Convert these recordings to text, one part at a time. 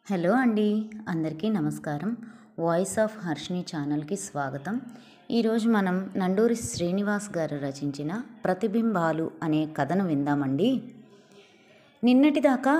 Hello అండి, అందరికీ నమస్కారం. వాయిస్ ఆఫ్ హర్షిని ఛానల్కి స్వాగతం. ఈరోజు మనం నండూరి శ్రీనివాస్ గారు రచించిన ప్రతిబింబాలు అనే కథను విందామండి. నిన్నటిదాకా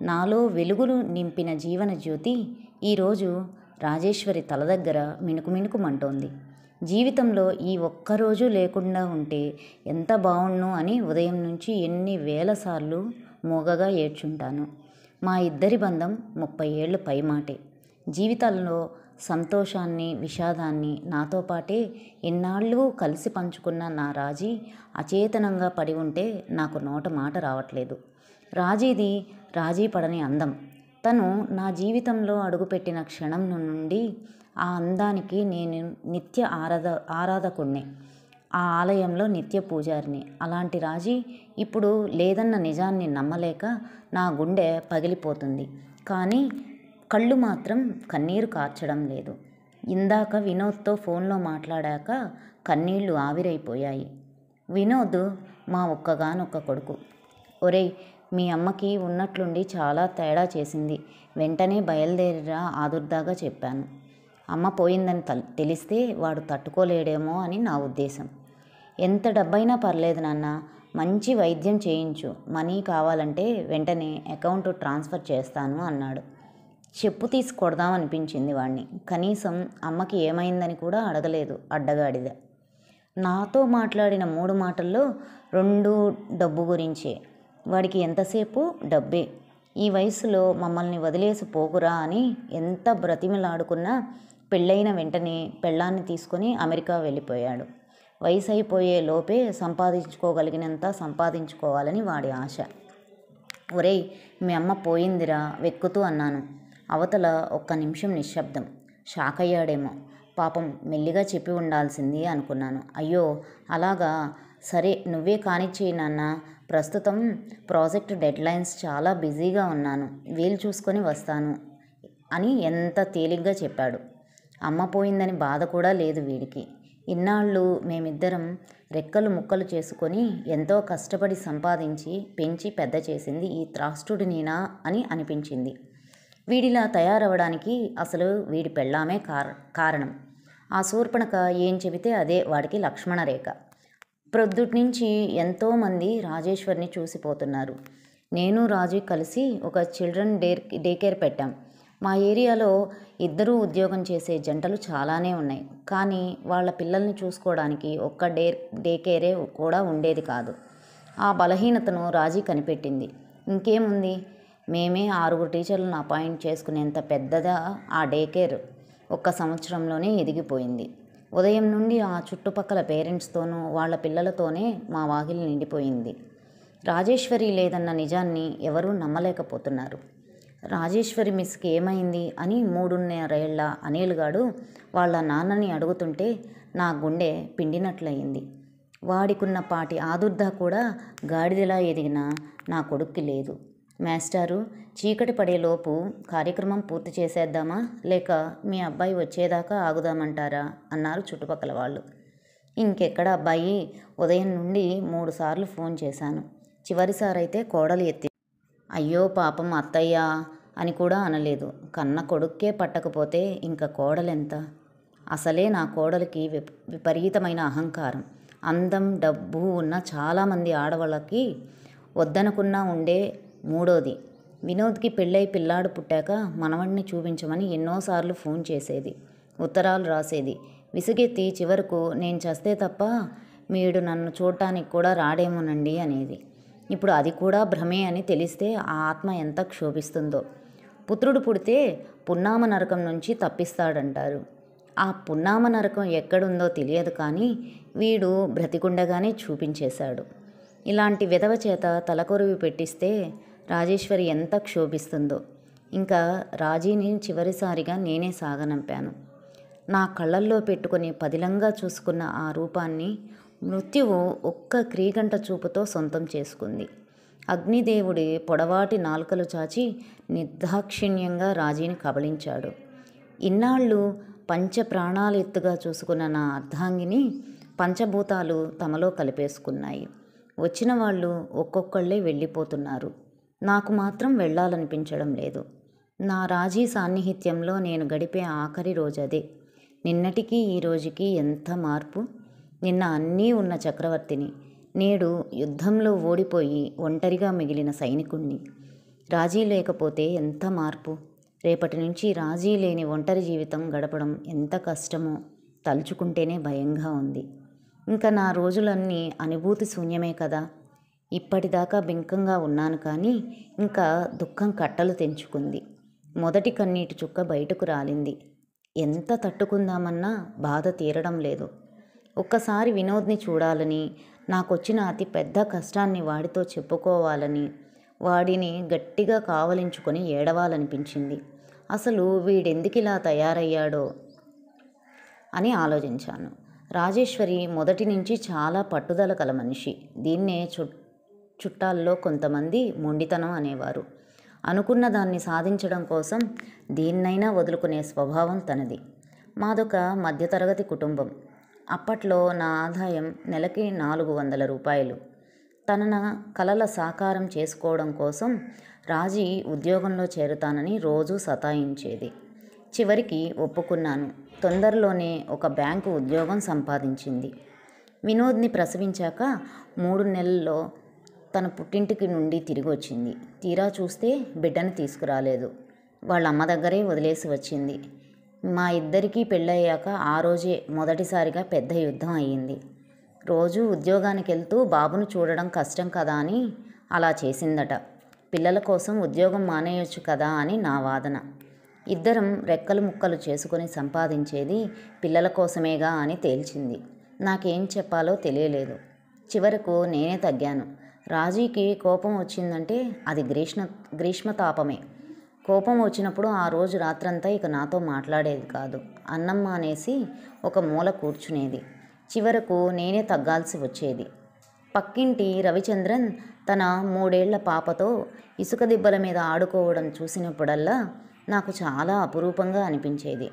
నాలో వెలుగులు నింపిన జీవన జ్యోతి ఈరోజు రాజేశ్వరి తల దగ్గర మిణుకుమిణుకుమంటోంది. జీవితంలో ఈ ఒక్కరోజు లేకుండా ఉంటే ఎంత బావుణ్ణు అని ఉదయం నుంచి ఎన్ని వేల సార్లు మూగగా ఏడ్చుంటాను. మా ఇద్దరి బంధం 30 ఏళ్ళు పైమాటే. జీవితాల్లో సంతోషాన్ని, విషాదాన్ని నాతో పాటే ఎన్నాళ్ళు కలిసి పంచుకున్న నా రాజీ అచేతనంగా పడి ఉంటే నాకు నోట మాట రావట్లేదు. రాజీది రాజీ పడని అందం. తను నా జీవితంలో అడుగుపెట్టిన క్షణం నుండి ఆ అందానికి నేను నిత్య ఆరాధకుణ్ణే, ఆ ఆలయంలో నిత్య పూజారిని. అలాంటి రాజీ ఇప్పుడు లేదన్న నిజాన్ని నమ్మలేక నా గుండె పగిలిపోతుంది. కానీ కళ్ళు మాత్రం కన్నీరు కార్చడం లేదు. ఇందాక వినోద్తో ఫోన్లో మాట్లాడాక కన్నీళ్లు ఆవిరైపోయాయి. వినోద్ మా ఒక్కగానొక్క కొడుకు. ఒరేయ్, మీ అమ్మకి ఉన్నట్లుండి చాలా తేడా చేసింది, వెంటనే బయలుదేరిరా ఆదుర్దాగా చెప్పాను. అమ్మ పోయిందని తెలిస్తే వాడు తట్టుకోలేడేమో అని నా ఉద్దేశం. ఎంత డబ్బైనా పర్లేదు నాన్న, మంచి వైద్యం చేయించు, మనీ కావాలంటే వెంటనే అకౌంట్ ట్రాన్స్ఫర్ చేస్తాను అన్నాడు. చెప్పు తీసి కొడదామనిపించింది వాడిని. కనీసం అమ్మకి ఏమైందని కూడా అడగలేదు అడ్డగాడిద. నాతో మాట్లాడిన 3 మాటల్లో 2 డబ్బు గురించే. వాడికి ఎంతసేపు డబ్బే. ఈ వయసులో మమ్మల్ని వదిలేసి పోకురా అని ఎంత బ్రతిమలాడుకున్నా పెళ్ళైన వెంటనే పెళ్ళాన్ని తీసుకొని అమెరికా వెళ్ళిపోయాడు. వయసు అయిపోయే లోపే సంపాదించుకోగలిగినంత సంపాదించుకోవాలని వాడి ఆశ. ఒరేయ్, మీ అమ్మ పోయిందిరా వెక్కుతూ అన్నాను. అవతల ఒక్క నిమిషం నిశ్శబ్దం. షాక్ అయ్యాడేమో. పాపం మెల్లిగా చెప్పి ఉండాల్సింది అనుకున్నాను. అయ్యో అలాగా, సరే నువ్వే కానిచ్చేయి నాన్న, ప్రస్తుతం ప్రాజెక్ట్ డెడ్లైన్స్ చాలా బిజీగా ఉన్నాను, వీలు చూసుకొని వస్తాను అని ఎంత తేలిగ్గా చెప్పాడు. అమ్మ పోయిందని బాధ కూడా లేదు వీడికి. ఇన్నాళ్ళు మేమిద్దరం రెక్కలు ముక్కలు చేసుకొని ఎంతో కష్టపడి సంపాదించి పెంచి పెద్ద చేసింది ఈ త్రాష్టుడినేనా అని అనిపించింది. వీడిలా తయారవడానికి అసలు వీడి పెళ్ళామే కారణం. ఆ శూర్పణఖ ఏం చెబితే అదే వాడికి లక్ష్మణరేఖ. ప్రొద్దుట్నుంచి ఎంతోమంది రాజేశ్వరిని చూసిపోతున్నారు. నేను రాజు కలిసి ఒక చిల్డ్రన్ డే కేర్ పెట్టాం. మా ఏరియాలో ఇద్దరూ ఉద్యోగం చేసే జంటలు చాలానే ఉన్నాయి. కానీ వాళ్ళ పిల్లల్ని చూసుకోవడానికి ఒక్క డే కేరే కూడా ఉండేది కాదు. ఆ బలహీనతను రాజీ కనిపెట్టింది. ఇంకేముంది, మేమే 6 టీచర్లను అపాయింట్ చేసుకునేంత పెద్దదా ఆ డే కేర్. 1 సంవత్సరంలోనే ఎదిగిపోయింది. ఉదయం నుండి ఆ చుట్టుపక్కల పేరెంట్స్తోనూ వాళ్ళ పిల్లలతోనే మా వాకిలి నిండిపోయింది. రాజేశ్వరి లేదన్న నిజాన్ని ఎవరూ నమ్మలేకపోతున్నారు. రాజేశ్వరి మిస్కి ఏమైంది అని 3.5 ఏళ్ల అనిల్గాడు వాళ్ళ నాన్నని అడుగుతుంటే నా గుండె పిండినట్లయింది. వాడికున్న పాటి ఆదుర్దా కూడా గాడిదలా ఎదిగిన నా కొడుక్కి లేదు. మాస్టారు, చీకటి పడేలోపు కార్యక్రమం పూర్తి చేసేద్దామా, లేక మీ అబ్బాయి వచ్చేదాకా ఆగుదామంటారా అన్నారు చుట్టుపక్కల వాళ్ళు. ఇంకెక్కడ అబ్బాయి, ఉదయం నుండి 3 సార్లు ఫోన్ చేశాను. చివరిసారైతే కోడలు ఎత్తి అయ్యో పాపం అత్తయ్య అని కూడా అనలేదు. కన్న కొడుక్కే పట్టకపోతే ఇంకా కోడలెంత? అసలే నా కోడలికి విపరీతమైన అహంకారం. అందం, డబ్బు ఉన్న చాలామంది ఆడవాళ్ళకి వద్దనుకున్నా ఉండే మూడోది. వినోద్కి పెళ్ళై పిల్లాడు పుట్టాక మనవణ్ణి చూపించమని ఎన్నోసార్లు ఫోన్ చేసేది, ఉత్తరాలు రాసేది. విసుగెత్తి చివరకు నేను చస్తే తప్ప మీడు నన్ను చూడటానికి కూడా రాడేమోనండి అనేది. ఇప్పుడు అది కూడా భ్రమే అని తెలిస్తే ఆ ఆత్మ ఎంత క్షోభిస్తుందో. పుత్రుడు పుడితే పున్నామ నరకం నుంచి తప్పిస్తాడంటారు. ఆ పున్నామ నరకం ఎక్కడుందో తెలియదు, కానీ వీడు బ్రతికుండగానే చూపించేశాడు. ఇలాంటి విధవ చేత తలకొరివి పెట్టిస్తే రాజేశ్వరి ఎంత క్షోభిస్తుందో. ఇంకా రాజీని చివరిసారిగా నేనే సాగనంపాను. నా కళ్ళల్లో పెట్టుకుని పదిలంగా చూసుకున్న ఆ రూపాన్ని మృత్యువు ఒక్క క్రీగంట చూపుతో సొంతం చేసుకుంది. అగ్నిదేవుడి పొడవాటి నాలుకలు చాచి నిర్దాక్షిణ్యంగా రాజీని కబళించాడు. ఇన్నాళ్ళు పంచప్రాణాలు ఎత్తుగా చూసుకున్న నా అర్ధాంగిని పంచభూతాలు తమలో కలిపేసుకున్నాయి. వచ్చిన వాళ్ళు ఒక్కొక్కళ్ళే వెళ్ళిపోతున్నారు. నాకు మాత్రం వెళ్ళాలనిపించడం లేదు. నా రాజీ సాన్నిహిత్యంలో నేను గడిపే ఆఖరి రోజు అదే. నిన్నటికి ఈ రోజుకి ఎంత మార్పు! నిన్న అన్నీ ఉన్న చక్రవర్తిని, నేడు యుద్ధంలో ఓడిపోయి ఒంటరిగా మిగిలిన సైనికుణ్ణి. రాజీ లేకపోతే ఎంత మార్పు! రేపటి నుంచి రాజీ లేని ఒంటరి జీవితం గడపడం ఎంత కష్టమో తలుచుకుంటేనే భయంగా ఉంది. ఇంకా నా రోజులన్నీ అనుభూతి శూన్యమే కదా. ఇప్పటిదాకా బింకంగా ఉన్నాను కానీ ఇంకా దుఃఖం కట్టలు తెంచుకుంది. మొదటి కన్నీటి చుక్క బయటకు రాలింది. ఎంత తట్టుకుందామన్నా బాధ తీరడం లేదు. ఒక్కసారి వినోద్ని చూడాలని, నాకొచ్చిన అతి పెద్ద కష్టాన్ని వాడితో చెప్పుకోవాలని, వాడిని గట్టిగా కావలించుకొని ఏడవాలనిపించింది. అసలు వీడెందుకిలా తయారయ్యాడో అని ఆలోచించాను. రాజేశ్వరి మొదటి నుంచి చాలా పట్టుదల కల మనిషి. దీన్నే చుట్టాల్లో కొంతమంది మొండితనం అనేవారు. అనుకున్న దాన్ని సాధించడం కోసం దేన్నైనా వదులుకునే స్వభావం తనది. మాదొక మధ్యతరగతి కుటుంబం. అప్పట్లో నా ఆదాయం నెలకి 400 రూపాయలు. తన కలల సాకారం చేసుకోవడం కోసం రాజీ ఉద్యోగంలో చేరుతానని రోజూ సతాయించేది. చివరికి ఒప్పుకున్నాను. తొందరలోనే ఒక బ్యాంకు ఉద్యోగం సంపాదించింది. వినోద్ని ప్రసవించాక 3 నెలల్లో తన పుట్టింటికి నుండి తిరిగి వచ్చింది. తీరా చూస్తే బిడ్డను తీసుకురాలేదు. వాళ్ళ అమ్మ దగ్గరే వదిలేసి వచ్చింది. మా ఇద్దరికీ పెళ్ళయ్యాక ఆ రోజే మొదటిసారిగా పెద్ద యుద్ధం అయ్యింది. రోజు ఉద్యోగానికి వెళ్తూ బాబును చూడడం కష్టం కదా అని అలా చేసిందట. పిల్లల కోసం ఉద్యోగం మానేయొచ్చు కదా అని నా వాదన. ఇద్దరం రెక్కలు ముక్కలు చేసుకొని సంపాదించేది పిల్లల కోసమేగా అని తేల్చింది. నాకేం చెప్పాలో తెలియలేదు. చివరకు నేనే తగ్గాను. రాజీకి కోపం వచ్చిందంటే అది గ్రీష్మతాపమే. కోపం వచ్చినప్పుడు ఆ రోజు రాత్రంతా ఇక నాతో మాట్లాడేది కాదు. అన్నం మానేసి ఒక మూల కూర్చునేది. చివరకు నేనే తగ్గాల్సి వచ్చేది. పక్కింటి రవిచంద్రన్ తన 3 ఏళ్ల పాపతో ఇసుక దిబ్బల మీద ఆడుకోవడం చూసినప్పుడల్లా నాకు చాలా అపురూపంగా అనిపించేది.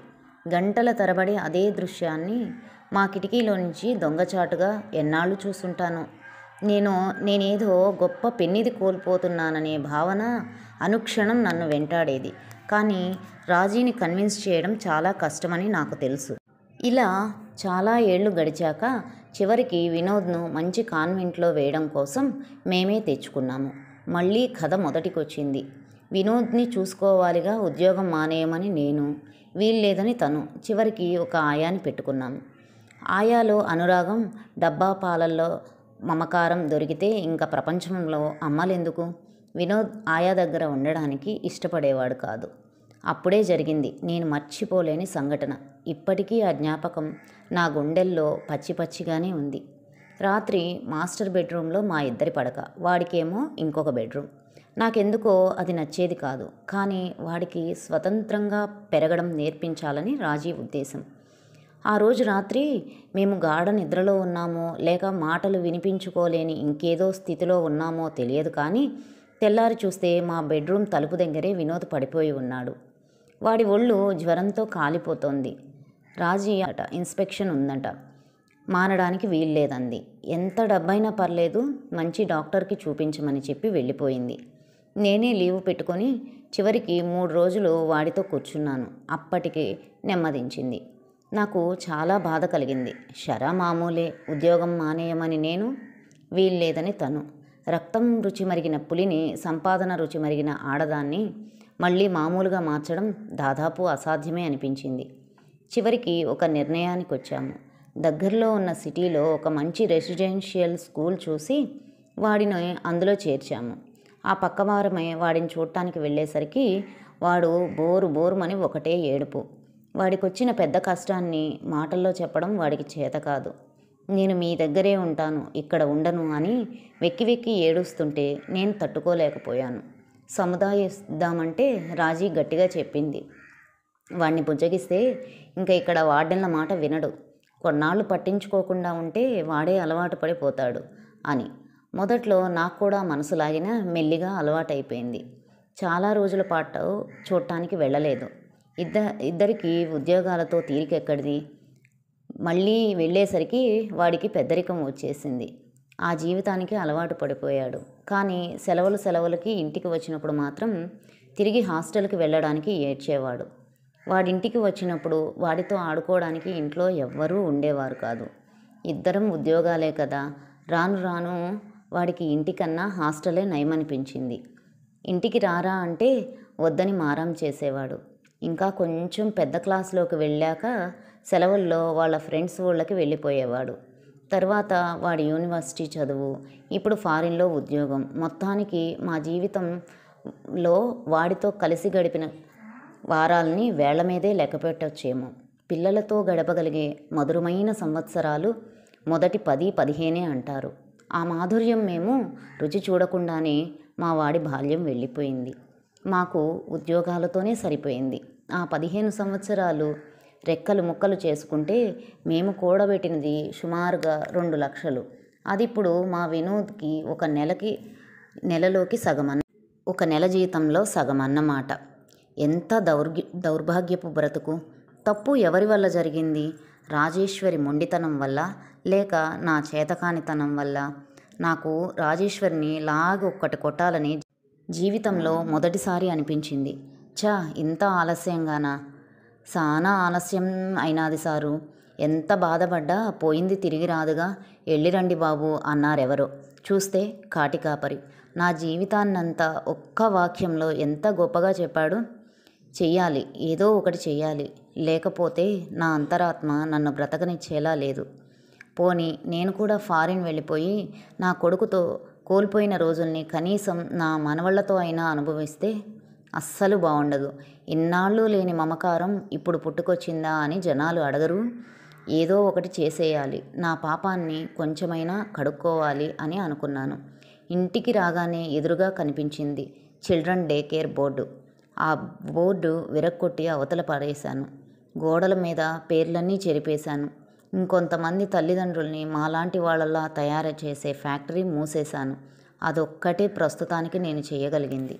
గంటల తరబడి అదే దృశ్యాన్ని మా కిటికీలో నుంచి దొంగచాటుగా ఎన్నాళ్ళు చూస్తుంటాను. నేనేదో గొప్ప పెన్నిది కోల్పోతున్నాననే భావన అనుక్షణం నన్ను వెంటాడేది. కానీ రాజీని కన్విన్స్ చేయడం చాలా కష్టమని నాకు తెలుసు. ఇలా చాలా ఏళ్ళు గడిచాక చివరికి వినోద్ను మంచి కాన్వెంట్లో వేయడం కోసం మేమే తెచ్చుకున్నాము. మళ్ళీ కథ మొదటికొచ్చింది. వినోద్ని చూసుకోవాలిగా ఉద్యోగం మానేయమని నేను, వీల్లేదని తను. చివరికి ఒక ఆయాని పెట్టుకున్నాము. ఆయాలో అనురాగం, డబ్బా పాలల్లో మమకారం దొరికితే ఇంకా ప్రపంచంలో అమ్మలెందుకు? వినోద్ ఆయా దగ్గర ఉండడానికి ఇష్టపడేవాడు కాదు. అప్పుడే జరిగింది నేను మర్చిపోలేని సంఘటన. ఇప్పటికీ ఆ జ్ఞాపకం నా గుండెల్లో పచ్చి పచ్చిగానే ఉంది. రాత్రి మాస్టర్ బెడ్రూమ్లో మా ఇద్దరి పడక, వాడికేమో ఇంకొక బెడ్రూమ్. నాకెందుకో అది నచ్చేది కాదు. కానీ వాడికి స్వతంత్రంగా పెరగడం నేర్పించాలని రాజీ ఉద్దేశం. ఆ రోజు రాత్రి మేము గాఢ నిద్రలో ఉన్నామో లేక మాటలు వినిపించుకోలేని ఇంకేదో స్థితిలో ఉన్నామో తెలియదు కానీ తెల్లారి చూస్తే మా బెడ్రూమ్ తలుపు దగ్గరే వినోద్ పడిపోయి ఉన్నాడు. వాడి ఒళ్ళు జ్వరంతో కాలిపోతోంది. రాజీ అట ఇన్స్పెక్షన్ ఉందంట, మానడానికి వీల్లేదంది. ఎంత డబ్బైనా పర్లేదు, మంచి డాక్టర్కి చూపించమని చెప్పి వెళ్ళిపోయింది. నేనే లీవ్ పెట్టుకొని చివరికి 3 రోజులు వాడితో కూర్చున్నాను. అప్పటికి నెమ్మదించింది. నాకు చాలా బాధ కలిగింది. షరా మామూలే, ఉద్యోగం మానేయమని నేను, వీల్లేదని తను. రక్తం రుచి మరిగిన పులిని, సంపాదన రుచి మరిగిన ఆడదాన్ని మళ్ళీ మామూలుగా మార్చడం దాదాపు అసాధ్యమే అనిపించింది. చివరికి ఒక నిర్ణయానికి వచ్చాము. దగ్గరలో ఉన్న సిటీలో ఒక మంచి రెసిడెన్షియల్ స్కూల్ చూసి వాడిని అందులో చేర్చాము. ఆ పక్కవారమే వాడిని చూడటానికి వెళ్ళేసరికి వాడు బోరుమని ఒకటే ఏడుపు. వాడికొచ్చిన పెద్ద కష్టాన్ని మాటల్లో చెప్పడం వాడికి చేత కాదు. నేను మీ దగ్గరే ఉంటాను, ఇక్కడ ఉండను అని వెక్కి ఏడుస్తుంటే నేను తట్టుకోలేకపోయాను. సముదాయిద్దామంటే రాజీ గట్టిగా చెప్పింది, వాడిని బుజ్జగిస్తే ఇంకా ఇక్కడ వార్డెన్ల మాట వినడు, కొన్నాళ్ళు పట్టించుకోకుండా ఉంటే వాడే అలవాటు పడిపోతాడు అని. మొదట్లో నాకు కూడా మనసు లాగినా మెల్లిగా అలవాటైపోయింది. చాలా రోజుల పాటు చూడటానికి వెళ్ళలేదు. ఇద్దరికి ఉద్యోగాలతో తీరికెక్కడిది. మళ్ళీ వెళ్ళేసరికి వాడికి పెద్దరికం వచ్చేసింది. ఆ జీవితానికి అలవాటు పడిపోయాడు. కానీ సెలవులకి ఇంటికి వచ్చినప్పుడు మాత్రం తిరిగి హాస్టల్కి వెళ్ళడానికి ఏడ్చేవాడు. వాడింటికి వచ్చినప్పుడు వాడితో ఆడుకోవడానికి ఇంట్లో ఎవ్వరూ ఉండేవారు కాదు. ఇద్దరం ఉద్యోగాలే కదా. రాను రాను వాడికి ఇంటికన్నా హాస్టలే నయమనిపించింది. ఇంటికి రారా అంటే వద్దని మారం చేసేవాడు. ఇంకా కొంచెం పెద్ద క్లాస్లోకి వెళ్ళాక సెలవుల్లో వాళ్ళ ఫ్రెండ్స్ ఊళ్ళకి వెళ్ళిపోయేవాడు. తర్వాత వాడి యూనివర్సిటీ చదువు, ఇప్పుడు ఫారిన్లో ఉద్యోగం. మొత్తానికి మా జీవితంలో వాడితో కలిసి గడిపిన వారాల్ని వేళ్ల మీదే లెక్కపెట్టొచ్చేమో. పిల్లలతో గడపగలిగే మధురమైన సంవత్సరాలు మొదటి 10-15 అంటారు. ఆ మాధుర్యం మేము రుచి చూడకుండానే మా వాడి బాల్యం వెళ్ళిపోయింది. మాకు ఉద్యోగాలతోనే సరిపోయింది. ఆ 15 సంవత్సరాలు రెక్కలు ముక్కలు చేసుకుంటే మేము కూడబెట్టినది సుమారుగా 2 లక్షలు. అది ఇప్పుడు మా వినోద్కి నెలలోకి సగమన్న, ఒక నెల జీతంలో సగమన్నమాట. ఎంత దౌర్భాగ్యపు బ్రతుకు! తప్పు ఎవరి వల్ల జరిగింది? రాజేశ్వరి మొండితనం వల్ల, లేక నా చేతకానితనం వల్ల? నాకు రాజేశ్వరిని ఒక్కటి కొట్టాలని జీవితంలో మొదటిసారి అనిపించింది. ఇంత ఆలస్యంగానా? సానా ఆలస్యం అయినాది సారు. ఎంత బాధపడ్డా పోయింది తిరిగి రాదుగా, ఎళ్ళిరండి బాబు అన్నారెవరో. చూస్తే కాటికాపరి నా జీవితాన్నంతా ఒక్క వాక్యంలో ఎంత గొప్పగా చెప్పాడు. చెయ్యాలి, ఏదో ఒకటి చెయ్యాలి, లేకపోతే నా అంతరాత్మ నన్ను బ్రతకనిచ్చేలా లేదు. పోనీ నేను కూడా ఫారిన్ వెళ్ళిపోయి నా కొడుకుతో కోల్పోయిన రోజుల్ని కనీసం నా మనవళ్లతో అయినా అనుభవిస్తే అస్సలు బాగుండదు. ఇన్నాళ్ళు లేని మమకారం ఇప్పుడు పుట్టుకొచ్చిందా అని జనాలు అడగరు. ఏదో ఒకటి చేసేయాలి, నా పాపాన్ని కొంచెమైనా కడుక్కోవాలి అని అనుకున్నాను. ఇంటికి రాగానే ఎదురుగా కనిపించింది చిల్డ్రన్ డే కేర్ బోర్డు. ఆ బోర్డు విరక్కొట్టి అవతల పడేశాను. గోడల మీద పేర్లన్నీ చెరిపేశాను. ఇంకొంతమంది తల్లిదండ్రుల్ని మాలాంటి వాళ్ళలా తయారు చేసే ఫ్యాక్టరీ మూసేశాను. అదొక్కటే ప్రస్తుతానికి నేను చేయగలిగింది.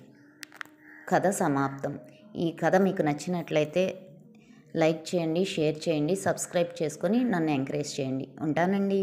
కథ సమాప్తం. ఈ కథ మీకు నచ్చినట్లయితే లైక్ చేయండి, షేర్ చేయండి, సబ్స్క్రైబ్ చేసుకొని నన్ను ఎంకరేజ్ చేయండి. ఉంటానండి.